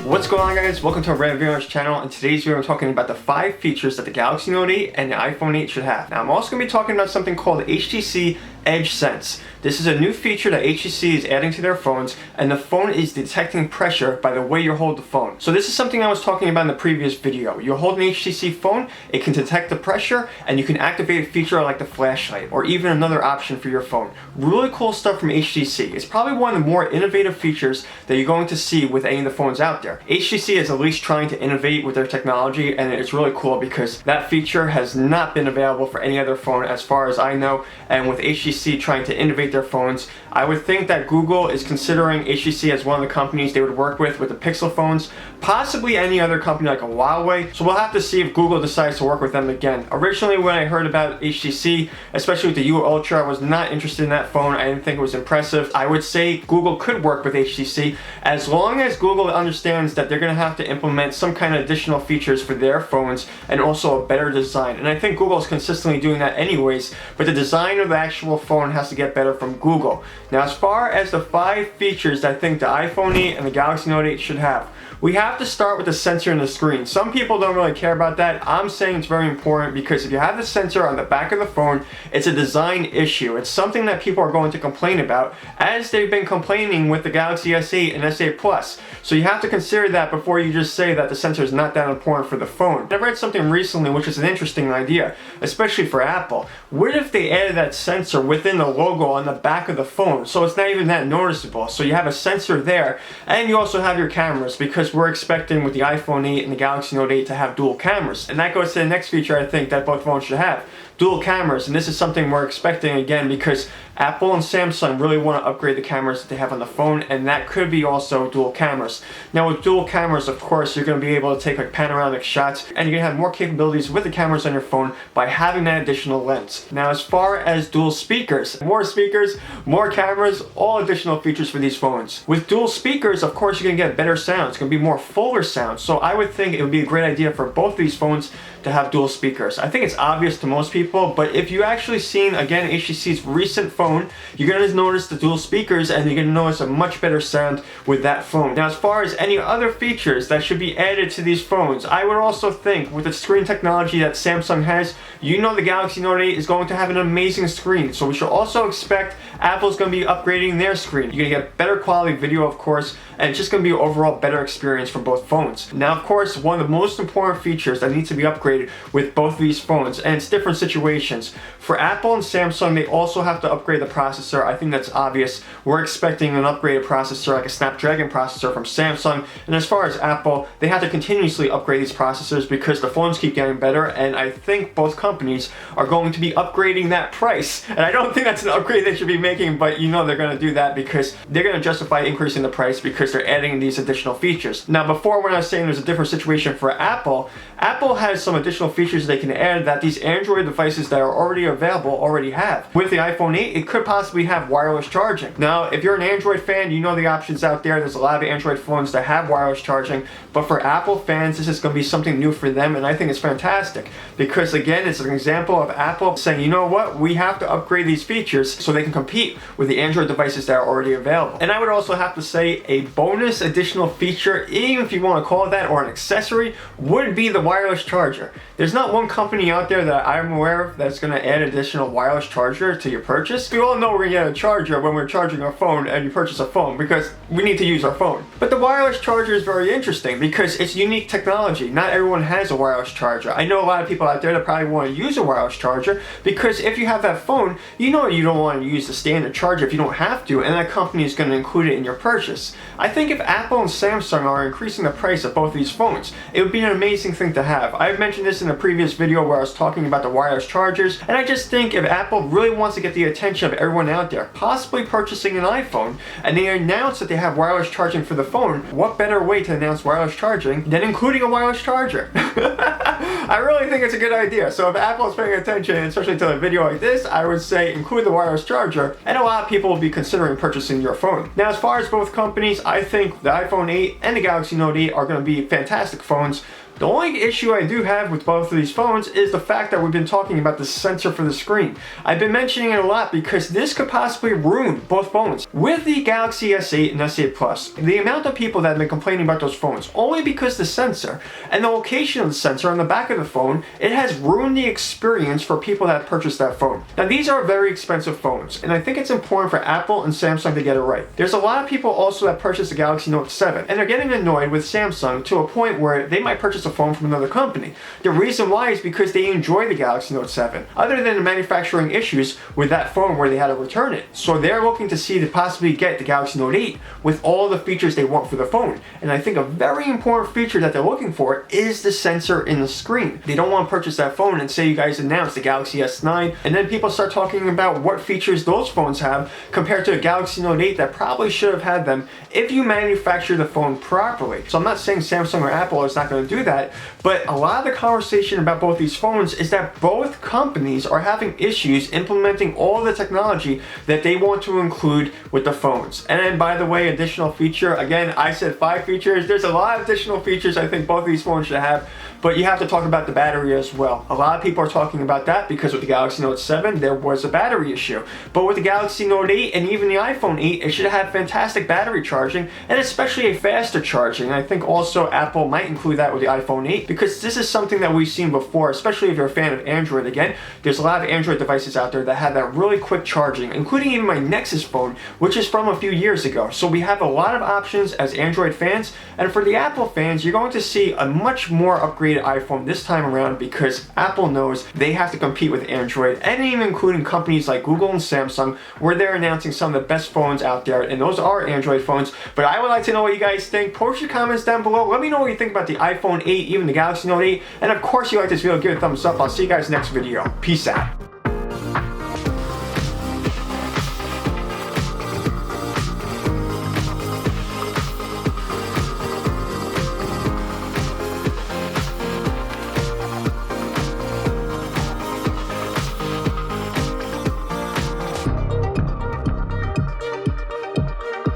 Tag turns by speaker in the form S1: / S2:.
S1: What's going on, guys? Welcome to our Red Video on this channel. In today's video, I'm talking about the 5 features that the Galaxy Note 8 and the iPhone 8 should have. Now, I'm also going to be talking about something called the HTC Edge Sense. This is a new feature that HTC is adding to their phones, and the phone is detecting pressure by the way you hold the phone. So this is something I was talking about in the previous video. You hold an HTC phone, it can detect the pressure, and you can activate a feature like the flashlight, or even another option for your phone. Really cool stuff from HTC. It's probably one of the more innovative features that you're going to see with any of the phones out there. HTC is at least trying to innovate with their technology, and it's really cool because that feature has not been available for any other phone as far as I know. And with HTC trying to innovate their phones, I would think that Google is considering HTC as one of the companies they would work with the Pixel phones, possibly any other company like a Huawei. So we'll have to see if Google decides to work with them again. Originally, when I heard about HTC, especially with the U Ultra, I was not interested in that phone. I didn't think it was impressive. I would say Google could work with HTC as long as Google understands that they're going to have to implement some kind of additional features for their phones and also a better design. And I think Google is consistently doing that anyways, but the design of the actual phone has to get better from Google. Now, as far as the 5 features that I think the iPhone 8 and the Galaxy Note 8 should have, we have to start with the sensor in the screen. Some people don't really care about that. I'm saying it's very important because if you have the sensor on the back of the phone, it's a design issue. It's something that people are going to complain about, as they've been complaining with the Galaxy S8 and S8 Plus. So you have to consider that before you just say that the sensor is not that important for the phone. I read something recently which is an interesting idea, especially for Apple. What if they added that sensor within the logo on the back of the phone, so it's not even that noticeable? So you have a sensor there, and you also have your cameras, because we're expecting with the iPhone 8 and the Galaxy Note 8 to have dual cameras. And that goes to the next feature I think that both phones should have. Dual cameras, and this is something we're expecting again because Apple and Samsung really want to upgrade the cameras that they have on the phone, and that could be also dual cameras. Now with dual cameras, of course, you're going to be able to take like panoramic shots, and you're going to have more capabilities with the cameras on your phone by having that additional lens. Now as far as dual speakers, more cameras, all additional features for these phones. With dual speakers, of course, you're going to get better sound. It's going to be more fuller sound, so I would think it would be a great idea for both these phones to have dual speakers. I think it's obvious to most people, but if you actually seen, again, HTC's recent phone, you're going to notice the dual speakers, and you're going to notice a much better sound with that phone. Now, as far as any other features that should be added to these phones, I would also think with the screen technology that Samsung has, you know the Galaxy Note 8 is going to have an amazing screen, so we should also expect Apple's going to be upgrading their screen. You're going to get better quality video, of course, and it's just going to be an overall better experience for both phones. Now, of course, one of the most important features that needs to be upgraded with both of these phones, and it's different situations. For Apple and Samsung, they also have to upgrade the processor. I think that's obvious. We're expecting an upgraded processor like a Snapdragon processor from Samsung, and as far as Apple, they have to continuously upgrade these processors because the phones keep getting better, and I think both companies are going to be upgrading that price. And I don't think that's an upgrade they should be making, but you know they're going to do that because they're going to justify increasing the price because they're adding these additional features. Now, before, when I was saying there's a different situation for Apple, Apple has some additional features they can add that these Android devices that are already available already have. With the iPhone 8, it could possibly have wireless charging. Now, if you're an Android fan, you know the options out there. There's a lot of Android phones that have wireless charging, but for Apple fans, this is going to be something new for them, and I think it's fantastic because, again, it's an example of Apple saying, you know what, we have to upgrade these features so they can compete with the Android devices that are already available. And I would also have to say a bonus additional feature, even if you want to call it that, or an accessory, would be the wireless charger. There's not one company out there that I'm aware of that's going to add additional wireless charger to your purchase. We all know we're going to get a charger when we're charging our phone and you purchase a phone because we need to use our phone. But the wireless charger is very interesting because it's unique technology. Not everyone has a wireless charger. I know a lot of people out there that probably want to use a wireless charger because if you have that phone, you know you don't want to use the standard charger if you don't have to, and that company is going to include it in your purchase. I think if Apple and Samsung are increasing the price of both these phones, it would be an amazing thing to have. I've mentioned this in a previous video where I was talking about the wireless chargers, and I just think if Apple really wants to get the attention of everyone out there, possibly purchasing an iPhone, and they announce that they have wireless charging for the phone, what better way to announce wireless charging than including a wireless charger? I really think it's a good idea. So if Apple is paying attention, especially to a video like this, I would say include the wireless charger, and a lot of people will be considering purchasing your phone. Now, as far as both companies, I think the iPhone 8 and the Galaxy Note 8 are going to be fantastic phones. The only issue I do have with both of these phones is the fact that we've been talking about the sensor for the screen. I've been mentioning it a lot because this could possibly ruin both phones. With the Galaxy S8 and S8 Plus, the amount of people that have been complaining about those phones, only because the sensor and the location of the sensor on the back of the phone, it has ruined the experience for people that purchased that phone. Now these are very expensive phones, and I think it's important for Apple and Samsung to get it right. There's a lot of people also that purchased the Galaxy Note 7, and they're getting annoyed with Samsung to a point where they might purchase a phone from another company. The reason why is because they enjoy the Galaxy Note 7, other than the manufacturing issues with that phone where they had to return it. So they're looking to see to possibly get the Galaxy Note 8 with all the features they want for the phone. And I think a very important feature that they're looking for is the sensor in the screen. They don't want to purchase that phone and say you guys announced the Galaxy S9, and then people start talking about what features those phones have compared to a Galaxy Note 8 that probably should have had them if you manufacture the phone properly. So I'm not saying Samsung or Apple is not going to do that, but a lot of the conversation about both these phones is that both companies are having issues implementing all the technology that they want to include with the phones. And then, by the way, additional feature, again, I said 5 features. There's a lot of additional features I think both of these phones should have, but you have to talk about the battery as well. A lot of people are talking about that because with the Galaxy Note 7, there was a battery issue. But with the Galaxy Note 8 and even the iPhone 8, it should have fantastic battery charging, and especially a faster charging. I think also Apple might include that with the iPhone 8 because this is something that we've seen before, especially if you're a fan of Android. Again, there's a lot of Android devices out there that have that really quick charging, including even my Nexus phone, which is from a few years ago. So we have a lot of options as Android fans, and for the Apple fans, you're going to see a much more upgraded iPhone this time around because Apple knows they have to compete with Android, and even including companies like Google and Samsung, where they're announcing some of the best phones out there, and those are Android phones. But I would like to know what you guys think. Post your comments down below. Let me know what you think about the iPhone 8, even the Galaxy Note 8, and of course, if you like this video, give it a thumbs up. I'll see you guys next video. Peace out.